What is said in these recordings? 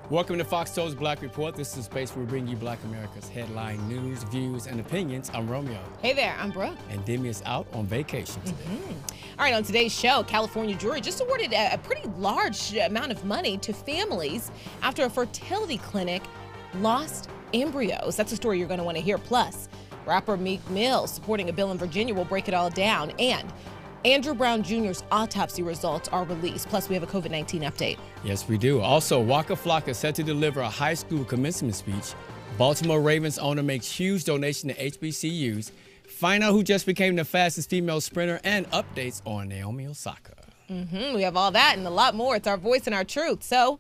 Welcome to FOXSOUL's Black Report. This is a space where we bring you Black America's headline news, views, and opinions. I'm Romeo. Hey there, I'm Brooke. And Demi is out on vacation today. All right, on today's show, California jury just awarded a pretty large amount of money to families after a fertility clinic lost embryos. That's a story you're going to want to hear. Plus, rapper MEEK Mill supporting a bill in Virginia. Will break it all down. And Andrew Brown Jr.'s autopsy results are released. Plus, we have a COVID-19 update. Yes, we do. Also, Waka Flocka set to deliver a high school commencement speech. Baltimore Ravens owner makes huge donation to HBCUs. Find out who just became the fastest female sprinter and updates on Naomi Osaka. We have all that and a lot more. It's our voice and our truth. So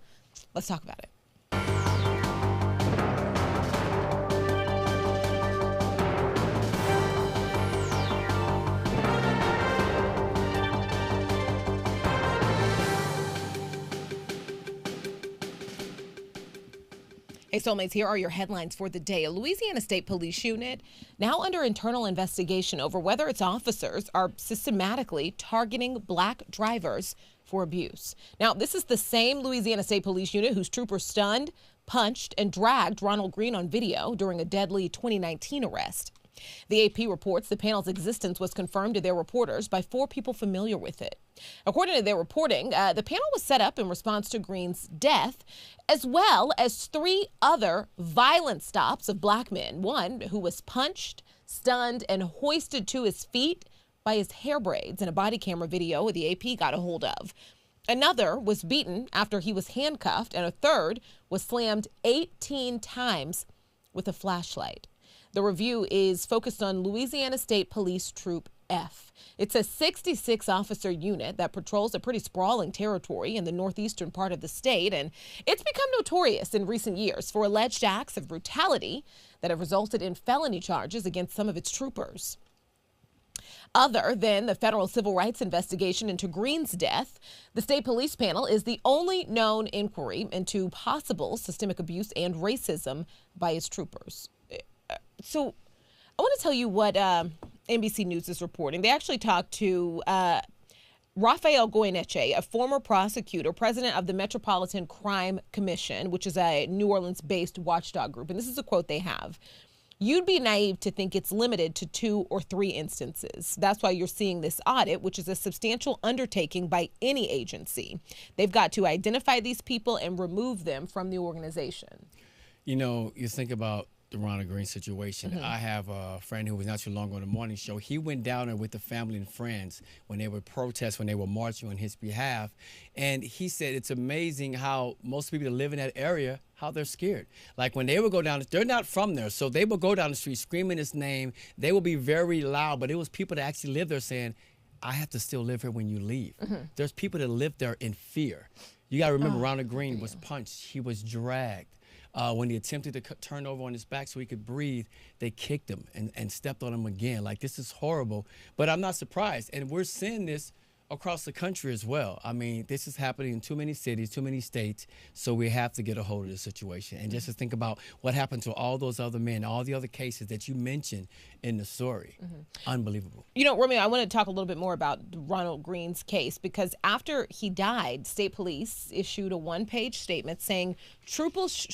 let's talk about it. Hey, Soulmates, here are your headlines for the day. A Louisiana State Police unit now under internal investigation over whether its officers are systematically targeting Black drivers for abuse. Now, this is the same Louisiana State Police unit whose troopers stunned, punched, and dragged Ronald Green on video during a deadly 2019 arrest. The AP reports the panel's existence was confirmed to their reporters by 4 people familiar with it. According to their reporting, the panel was set up in response to Green's death, as well as 3 other violent stops of Black men. One who was punched, stunned, and hoisted to his feet by his hair braids in a body camera video the AP got a hold of. Another was beaten after he was handcuffed, and a third was slammed 18 times with a flashlight. The review is focused on Louisiana State Police Troop F. It's a 66-officer unit that patrols a pretty sprawling territory in the northeastern part of the state, and it's become notorious in recent years for alleged acts of brutality that have resulted in felony charges against some of its troopers. Other than the federal civil rights investigation into Green's death, the state police panel is the only known inquiry into possible systemic abuse and racism by its troopers. So I want to tell you what NBC News is reporting. They actually talked to Rafael Goyeneche, a former prosecutor, president of the Metropolitan Crime Commission, which is a New Orleans-based watchdog group. And this is a quote they have. "You'd be naive to think it's limited to 2 or 3 instances. That's why you're seeing this audit, which is a substantial undertaking by any agency. They've got to identify these people and remove them from the organization." You know, you think about the Ronald Green situation. I have a friend who was not too long on the morning show. He went down there with the family and friends when they were protesting, when they were marching on his behalf. And he said it's amazing how most people that live in that area, how they're scared. Like when they would go down, they're not from there, so they would go down the street screaming his name. They would be very loud, but it was people that actually live there saying, I have to still live here when you leave. There's people that live there in fear. You got to remember, Ronald Green was punched. He was dragged. When he attempted to turn over on his back so he could breathe, they kicked him and stepped on him again. Like, this is horrible. But I'm not surprised. And we're seeing this across the country as well. I mean, this is happening in too many cities, too many states, so we have to get a hold of the situation. And just to think about what happened to all those other men, all the other cases that you mentioned in the story. Unbelievable. You know, Romeo, I want to talk a little bit more about Ronald Green's case, because after he died, state police issued a 1-page statement saying troopers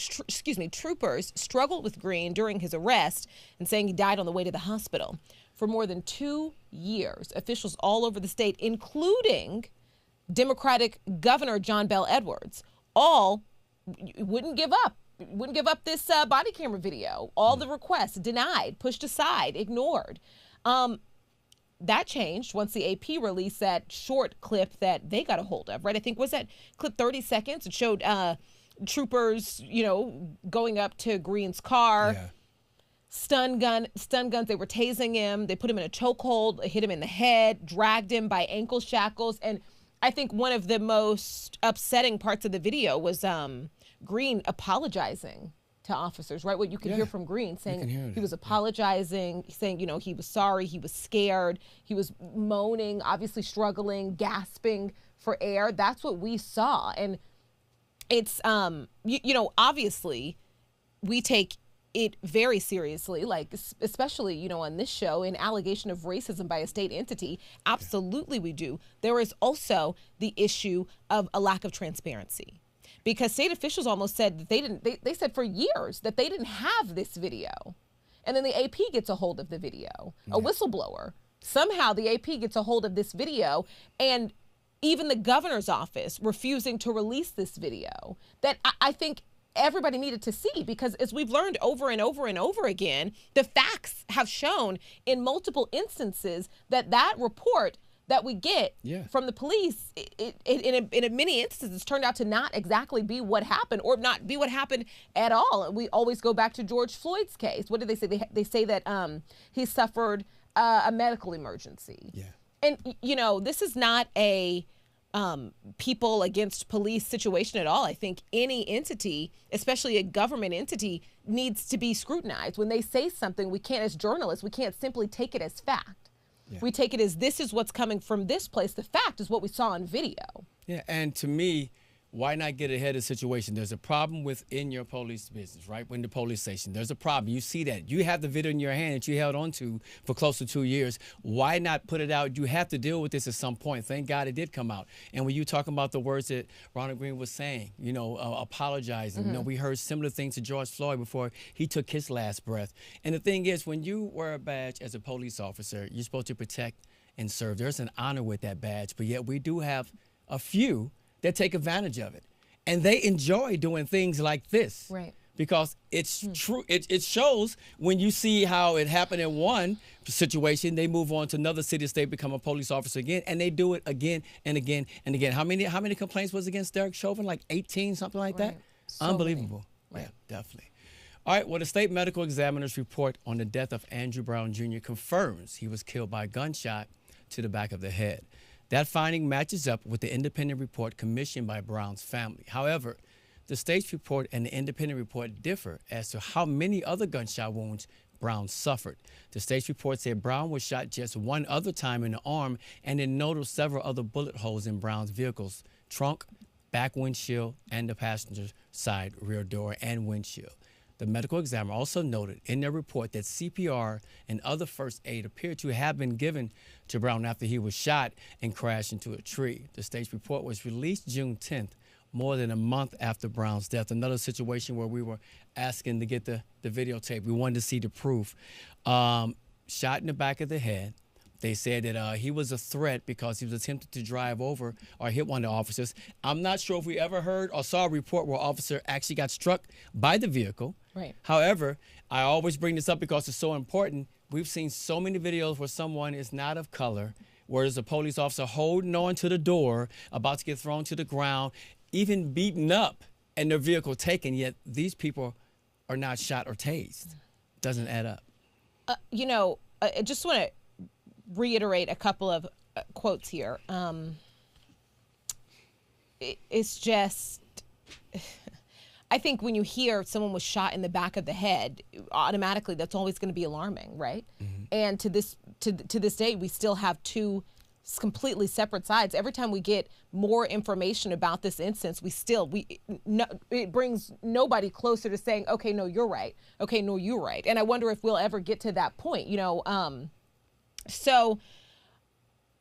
struggled with Green during his arrest and saying he died on the way to the hospital. For more than 2 years, officials all over the state, including Democratic Governor John Bel Edwards, all wouldn't give up this body camera video. All the requests denied, pushed aside, ignored. That changed once the AP released that short clip that they got a hold of, right? I think, was that clip 30 seconds? It showed troopers, going up to Green's car. Yeah. Stun guns, they were tasing him. They put him in a chokehold, hit him in the head, dragged him by ankle shackles. And I think one of the most upsetting parts of the video was Green apologizing to officers, right? What you could hear from Green, saying he was apologizing, saying, he was sorry, he was scared, he was moaning, obviously struggling, gasping for air. That's what we saw. And it's, obviously we take it very seriously, like especially, on this show, an allegation of racism by a state entity. Absolutely we do. There is also the issue of a lack of transparency. because state officials almost said that they said for years that they didn't have this video. And then the AP gets a hold of the video, a whistleblower. Somehow the AP gets a hold of this video, and even the governor's office refusing to release this video that I think everybody needed to see, because as we've learned over and over and over again, the facts have shown in multiple instances that that report that we get from the police, in many instances, turned out to not exactly be what happened, or not be what happened at all. We always go back to George Floyd's case. What did they say? They say that he suffered a medical emergency. Yeah. And, you know, this is not a people against police situation at all. I think any entity, especially a government entity, needs to be scrutinized. When they say something, we can't, as journalists, we can't simply take it as fact. Yeah. We take it as this is what's coming from this place. The fact is what we saw on video. Yeah, and to me, why not get ahead of the situation? There's a problem within your police business, right? When the police station, there's a problem. You see that. You have the video in your hand that you held on to for close to 2 years. Why not put it out? You have to deal with this at some point. Thank God it did come out. And when you talking about the words that Ronald Green was saying, you know, apologizing, you know, we heard similar things to George Floyd before he took his last breath. And the thing is, when you wear a badge as a police officer, you're supposed to protect and serve. There's an honor with that badge, but yet we do have a few that take advantage of it. And they enjoy doing things like this. Right. Because it's true. It shows when you see how it happened in one situation, they move on to another city, state, become a police officer again, and they do it again and again and again. How many complaints was against Derek Chauvin? Like 18, something like that? So unbelievable. Right. Yeah, definitely. All right, well, the state medical examiner's report on the death of Andrew Brown Jr. confirms he was killed by a gunshot to the back of the head. That finding matches up with the independent report commissioned by Brown's family. However, the state's report and the independent report differ as to how many other gunshot wounds Brown suffered. The state's report said Brown was shot just one other time in the arm, and it noted several other bullet holes in Brown's vehicle's trunk, back windshield, and the passenger side rear door and windshield. The medical examiner also noted in their report that CPR and other first aid appeared to have been given to Brown after he was shot and crashed into a tree. The state's report was released June 10th, more than a month after Brown's death. Another situation where we were asking to get the videotape. We wanted to see the proof. Shot in the back of the head. They said that he was a threat because he was attempting to drive over or hit one of the officers. I'm not sure if we ever heard or saw a report where an officer actually got struck by the vehicle. Right. However, I always bring this up because it's so important. We've seen so many videos where someone is not of color, where there's a police officer holding on to the door, about to get thrown to the ground, even beaten up, and their vehicle taken, yet these people are not shot or tased. Doesn't add up. You know, I just want to reiterate a couple of quotes here. It's just, I think when you hear someone was shot in the back of the head, automatically that's always going to be alarming, right? Mm-hmm. And to this day, we still have two completely separate sides. Every time we get more information about this instance, it brings nobody closer to saying, okay, no, you're right. Okay, no, you're right. And I wonder if we'll ever get to that point, you know. So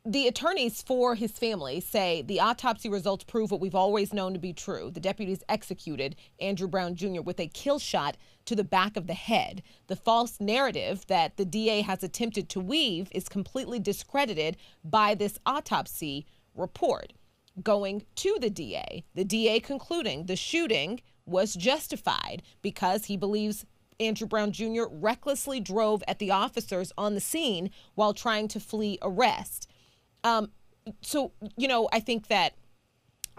the attorneys for his family say the autopsy results prove what we've always known to be true. The deputies executed Andrew Brown Jr. with a kill shot to the back of the head. The false narrative that the DA has attempted to weave is completely discredited by this autopsy report. Going to the DA concluding the shooting was justified because he believes Andrew Brown Jr. recklessly drove at the officers on the scene while trying to flee arrest. So, you know, I think that,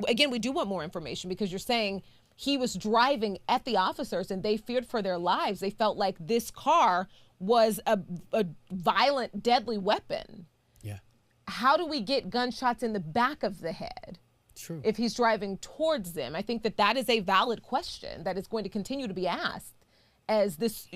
again, we do want more information because you're saying he was driving at the officers and they feared for their lives. They felt like this car was a violent, deadly weapon. Yeah. How do we get gunshots in the back of the head? True. If he's driving towards them? I think that is a valid question that is going to continue to be asked as this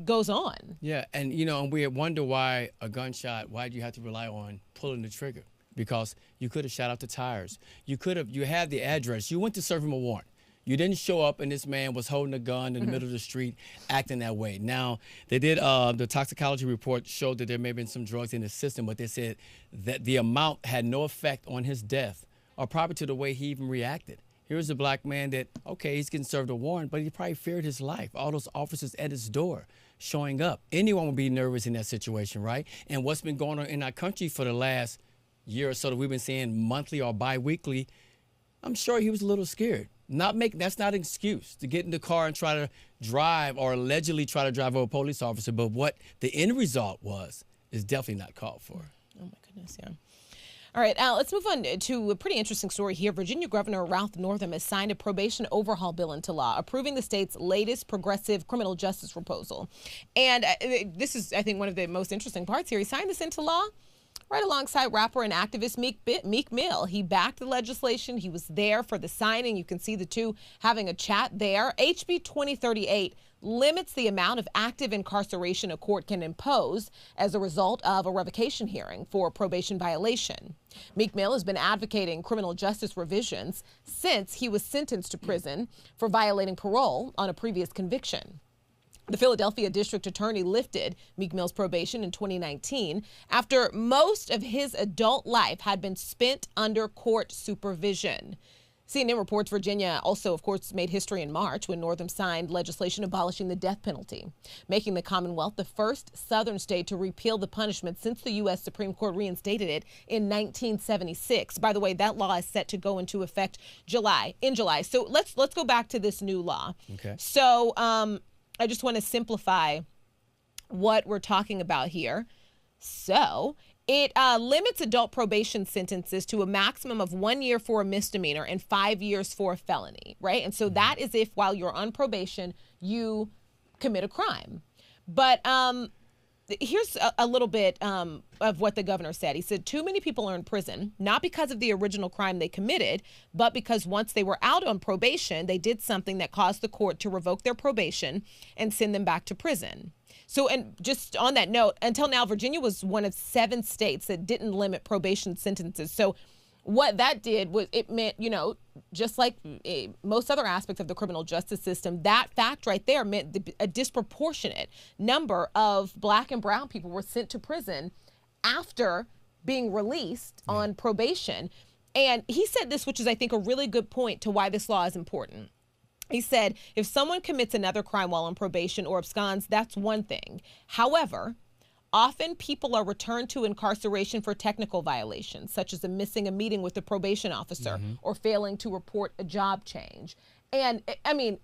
goes on. Yeah, and you know, and we wonder why a gunshot, why do you have to rely on pulling the trigger? Because you could have shot out the tires. You had the address. You went to serve him a warrant. You didn't show up and this man was holding a gun in the middle of the street acting that way. Now, they did, the toxicology report showed that there may have been some drugs in his system, but they said that the amount had no effect on his death or probably to the way he even reacted. Here's a black man that, okay, he's getting served a warrant, but he probably feared his life. All those officers at his door showing up. Anyone would be nervous in that situation, right? And what's been going on in our country for the last year or so that we've been seeing monthly or bi-weekly, I'm sure he was a little scared. That's not an excuse to get in the car and try to drive or allegedly try to drive over a police officer. But what the end result was is definitely not called for. Oh, my goodness, yeah. All right, let's move on to a pretty interesting story here. Virginia Governor Ralph Northam has signed a probation overhaul bill into law, approving the state's latest progressive criminal justice proposal. And this is, I think, one of the most interesting parts here. He signed this into law right alongside rapper and activist Meek Mill. He backed the legislation. He was there for the signing. You can see the two having a chat there. HB 2038 limits the amount of active incarceration a court can impose as a result of a revocation hearing for a probation violation. Meek Mill has been advocating criminal justice revisions since he was sentenced to prison for violating parole on a previous conviction. The Philadelphia District Attorney lifted Meek Mill's probation in 2019 after most of his adult life had been spent under court supervision. CNN reports Virginia also, of course, made history in March when Northam signed legislation abolishing the death penalty, making the Commonwealth the first Southern state to repeal the punishment since the U.S. Supreme Court reinstated it in 1976. By the way, that law is set to go into effect in July. So let's go back to this new law. Okay. So I just want to simplify what we're talking about here. So it limits adult probation sentences to a maximum of 1 year for a misdemeanor and 5 years for a felony, right? And so that is if while you're on probation, you commit a crime. But here's a little bit of what the governor said. He said, too many people are in prison, not because of the original crime they committed, but because once they were out on probation, they did something that caused the court to revoke their probation and send them back to prison. So, and just on that note, until now, Virginia was one of 7 states that didn't limit probation sentences. So what that did was it meant, just like most other aspects of the criminal justice system, that fact right there meant a disproportionate number of black and brown people were sent to prison after being released on probation. And he said this, which is, I think, a really good point to why this law is important. He said, if someone commits another crime while on probation or absconds, that's one thing. However, often people are returned to incarceration for technical violations, such as missing a meeting with the probation officer or failing to report a job change. And I mean,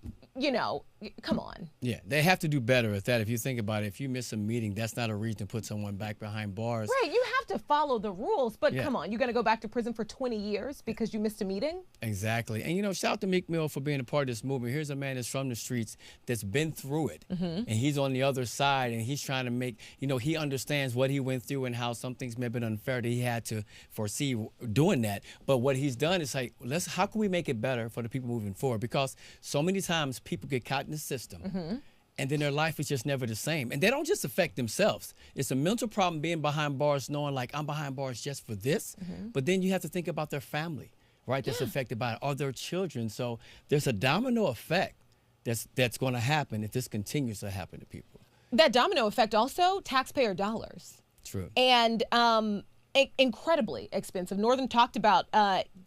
come on. Yeah, they have to do better at that. If you think about it, if you miss a meeting, that's not a reason to put someone back behind bars. Right, you have to follow the rules, but come on, you're going to go back to prison for 20 years because you missed a meeting? Exactly. And, shout out to Meek Mill for being a part of this movement. Here's a man that's from the streets that's been through it, and he's on the other side, and he's trying to make, he understands what he went through and how some things may have been unfair that he had to foresee doing that. But what he's done is like, how can we make it better for the people moving forward? Because so many times people get caught in the system and then their life is just never the same. And they don't just affect themselves. It's a mental problem being behind bars, knowing like I'm behind bars just for this. But then you have to think about their family, right? That's affected by it, or their children. So there's a domino effect that's going to happen if this continues to happen to people. That domino effect also, taxpayer dollars. True. And incredibly expensive. Northern talked about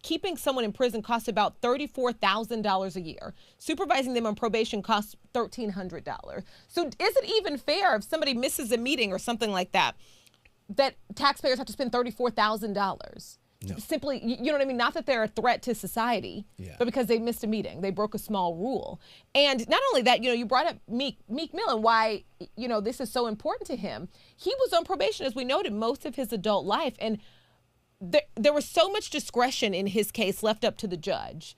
keeping someone in prison costs about $34,000 a year. Supervising them on probation costs $1,300. So is it even fair if somebody misses a meeting or something like that, that taxpayers have to spend $34,000? No. Simply, you know what I mean? Not that they're a threat to society, but because they missed a meeting. They broke a small rule. And not only that, you brought up Meek Mill and why, this is so important to him. He was on probation, as we noted, most of his adult life. And there was so much discretion in his case left up to the judge.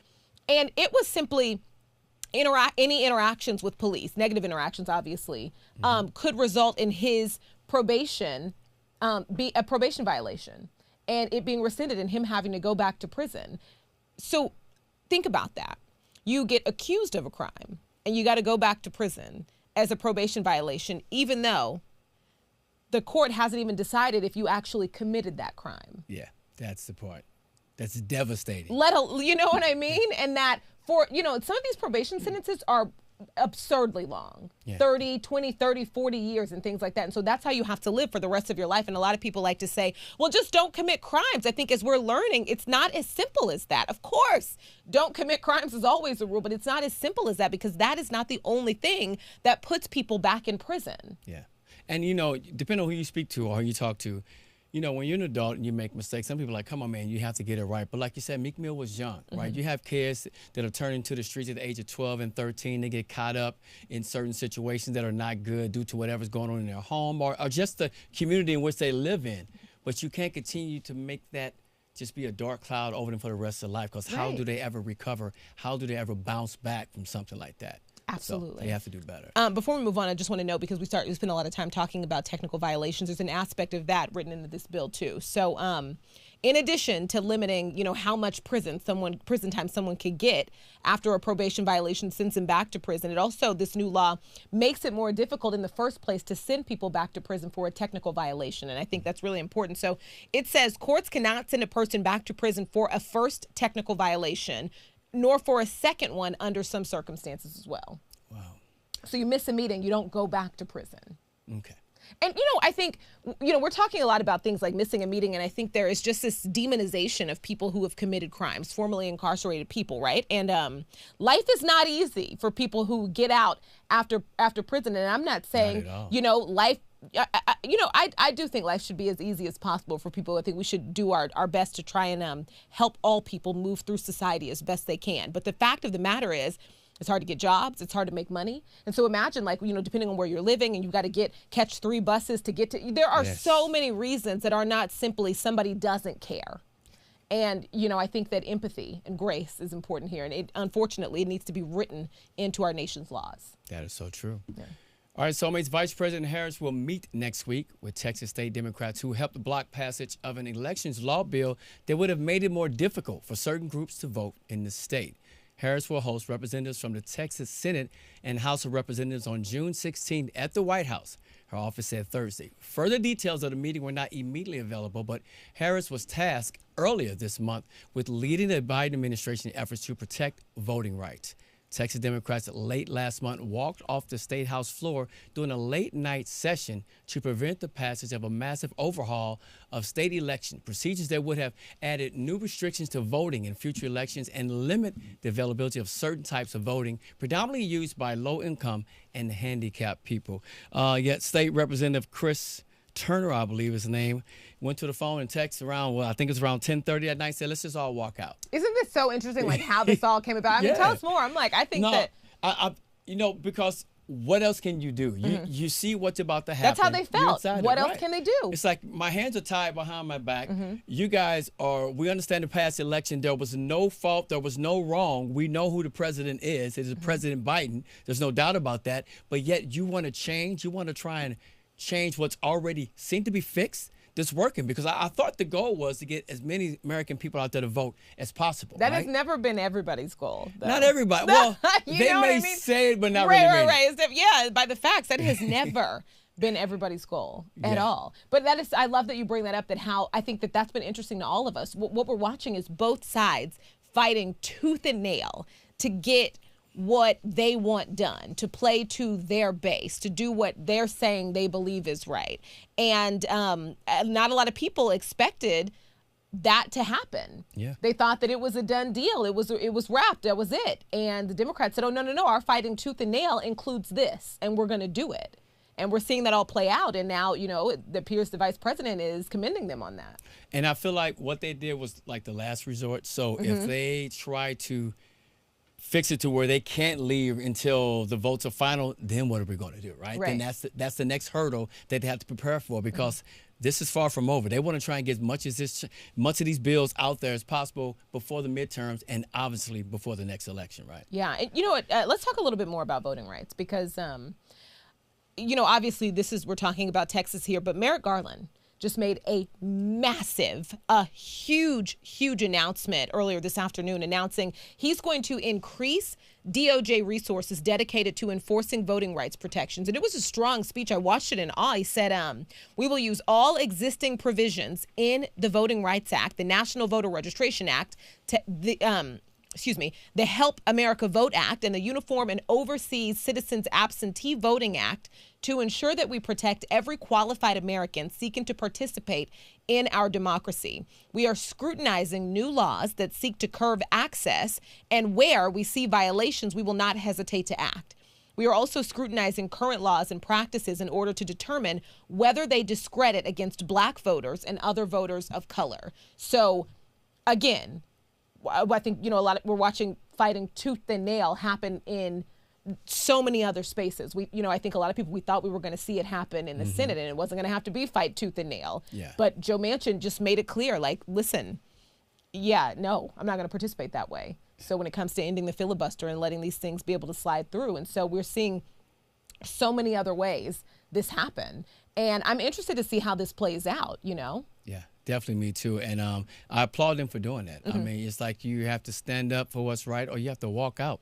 And it was simply any interactions with police, negative interactions, obviously, could result in his probation, be a probation violation. And it being rescinded and him having to go back to prison. So think about that. You get accused of a crime and you got to go back to prison as a probation violation, even though the court hasn't even decided if you actually committed that crime. Yeah, that's the part. That's devastating. You know what I mean? And that for, some of these probation sentences are absurdly long. 30, 20, 30, 40 years and things like that. And so that's how you have to live for the rest of your life. And a lot of people like to say, well, just don't commit crimes. I think as we're learning, it's not as simple as that. Of course, don't commit crimes is always a rule, but it's not as simple as that, because that is not the only thing that puts people back in prison. Yeah. And, you know, depending on who you speak to or who you talk to, you know, when you're an adult and you make mistakes, some people are like, come on, man, you have to get it right. But like you said, Meek Mill was young, right? You have kids that are turning to the streets at the age of 12 and 13. They get caught up in certain situations that are not good due to whatever's going on in their home or just the community in which they live in. But you can't continue to make that just be a dark cloud over them for the rest of their life, because how do they ever recover? How do they ever bounce back from something like that? Absolutely. So they have to do better. Before we move on, I just want to know, because we spend a lot of time talking about technical violations, there's an aspect of that written into this bill too. So in addition to limiting, you know, how much prison time someone could get after a probation violation sends them back to prison, it also, this new law makes it more difficult in the first place to send people back to prison for a technical violation. And I think that's really important. So it says courts cannot send a person back to prison for a first technical violation, nor for a second one under some circumstances as well. Wow. So you miss a meeting, you don't go back to prison. Okay. And, you know, I think, you know, we're talking a lot about things like missing a meeting, and I think there is just this demonization of people who have committed crimes, formerly incarcerated people, right? And life is not easy for people who get out after prison. And I'm not saying, you know, life, I do think life should be as easy as possible for people. I think we should do our best to try and help all people move through society as best they can. But the fact of the matter is, it's hard to get jobs. It's hard to make money. And so imagine, like, you know, depending on where you're living, and you've got to catch 3 buses to get to, there are so many reasons that are not simply somebody doesn't care. And, you know, I think that empathy and grace is important here. And unfortunately, it needs to be written into our nation's laws. That is so true. Yeah. All right, Soulmates, Vice President Harris will meet next week with Texas state Democrats who helped block passage of an elections law bill that would have made it more difficult for certain groups to vote in the state. Harris will host representatives from the Texas Senate and House of Representatives on June 16th at the White House, her office said Thursday. Further details of the meeting were not immediately available, but Harris was tasked earlier this month with leading the Biden administration efforts to protect voting rights. Texas Democrats late last month walked off the State House floor during a late-night session to prevent the passage of a massive overhaul of state election procedures that would have added new restrictions to voting in future elections and limit the availability of certain types of voting, predominantly used by low-income and handicapped people. Yet State Representative Chris Turner, I believe his name, went to the phone and texted around, well, I think it was around 10:30 at night, said, let's just all walk out. Isn't this so interesting, like how this all came about? I mean, tell us more. I'm like, I think that. You know, because what else can you do? You see what's about to happen. That's how they felt. What else can they do? It's like, my hands are tied behind my back. You guys we understand the past election. There was no fault. There was no wrong. We know who the president is. It is President Biden. There's no doubt about that. But yet you want to change. You want to try and change what's already seemed to be fixed. That's working, because I thought the goal was to get as many American people out there to vote as possible. That has never been everybody's goal, though. Not everybody. Well, they may say it, but not really mean it. Yeah, by the facts, that has never been everybody's goal at all. But that is, I love that you bring that up, that how I think that that's been interesting to all of us. What we're watching is both sides fighting tooth and nail to get what they want done, to play to their base, to do what they're saying they believe is right. And not a lot of people expected that to happen. Yeah. They thought that it was a done deal. It was wrapped. That was it. And the Democrats said, oh, no, our fighting tooth and nail includes this, and we're going to do it. And we're seeing that all play out. And now, you know, it appears the vice president is commending them on that. And I feel like what they did was like the last resort. So if they try to fix it to where they can't leave until the votes are final, then what are we going to do, right? Then that's the next hurdle that they have to prepare for, because this is far from over. They want to try and get as much of these bills out there as possible before the midterms, and obviously before the next election, right? Yeah. And you know what? Let's talk a little bit more about voting rights, because, you know, obviously we're talking about Texas here, but Merrick Garland just made a huge announcement earlier this afternoon, announcing he's going to increase DOJ resources dedicated to enforcing voting rights protections. And it was a strong speech. I watched it in awe. He said, we will use all existing provisions in the Voting Rights Act, the National Voter Registration Act, the Help America Vote Act and the Uniform and Overseas Citizens Absentee Voting Act to ensure that we protect every qualified American seeking to participate in our democracy. We are scrutinizing new laws that seek to curb access, and where we see violations, we will not hesitate to act. We are also scrutinizing current laws and practices in order to determine whether they discredit against Black voters and other voters of color. So, again, I think, we're watching fighting tooth and nail happen in so many other spaces. I think a lot of people, we thought we were going to see it happen in the Senate, and it wasn't going to have to be fight tooth and nail. Yeah. But Joe Manchin just made it clear, listen, no, I'm not going to participate that way. So when it comes to ending the filibuster and letting these things be able to slide through. And so we're seeing so many other ways this happen. And I'm interested to see how this plays out, Yeah, definitely me too. And I applaud them for doing that. I mean, it's like you have to stand up for what's right, or you have to walk out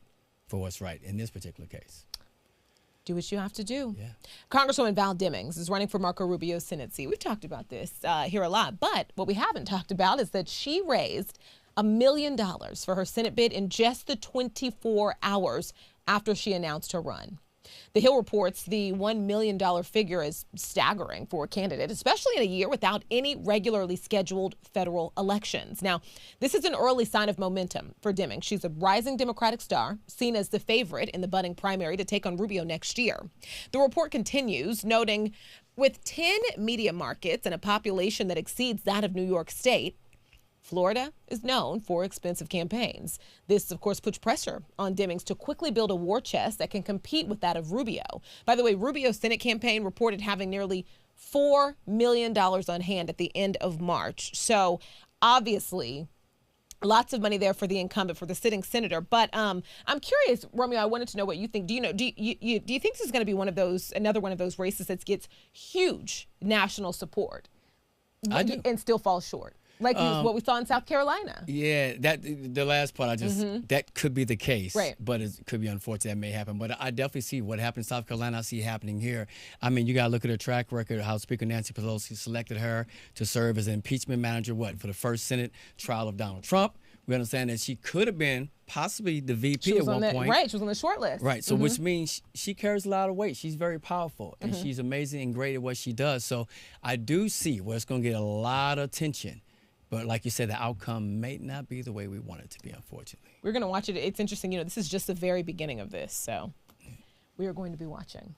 for what's right in this particular case. Do what you have to do. Yeah. Congresswoman Val Demings is running for Marco Rubio's Senate seat. We've talked about this here a lot, but what we haven't talked about is that she raised $1 million for her Senate bid in just the 24 hours after she announced her run. The Hill reports the $1 million figure is staggering for a candidate, especially in a year without any regularly scheduled federal elections. Now, this is an early sign of momentum for Demings. She's a rising Democratic star, seen as the favorite in the budding primary to take on Rubio next year. The report continues, noting with 10 media markets and a population that exceeds that of New York State, Florida is known for expensive campaigns. This, of course, puts pressure on Demings to quickly build a war chest that can compete with that of Rubio. By the way, Rubio's Senate campaign reported having nearly $4 million on hand at the end of March. So obviously, lots of money there for the incumbent, for the sitting senator. But I'm curious, Romeo, I wanted to know what you think. Do you think this is going to be another one of those races that gets huge national support I do. and still falls short? Like what we saw in South Carolina. Yeah, the last part, that could be the case. Right. But it could be unfortunate that may happen. But I definitely see what happened in South Carolina. I see it happening here. I mean, you got to look at her track record, how Speaker Nancy Pelosi selected her to serve as an impeachment manager, for the first Senate trial of Donald Trump. We understand that she could have been possibly the VP at one point. Right, she was on the short list. Right, so which means she carries a lot of weight. She's very powerful, and she's amazing and great at what she does. So I do see where it's going to get a lot of attention. But like you said, the outcome may not be the way we want it to be, unfortunately. We're going to watch it. It's interesting. This is just the very beginning of this. So we are going to be watching.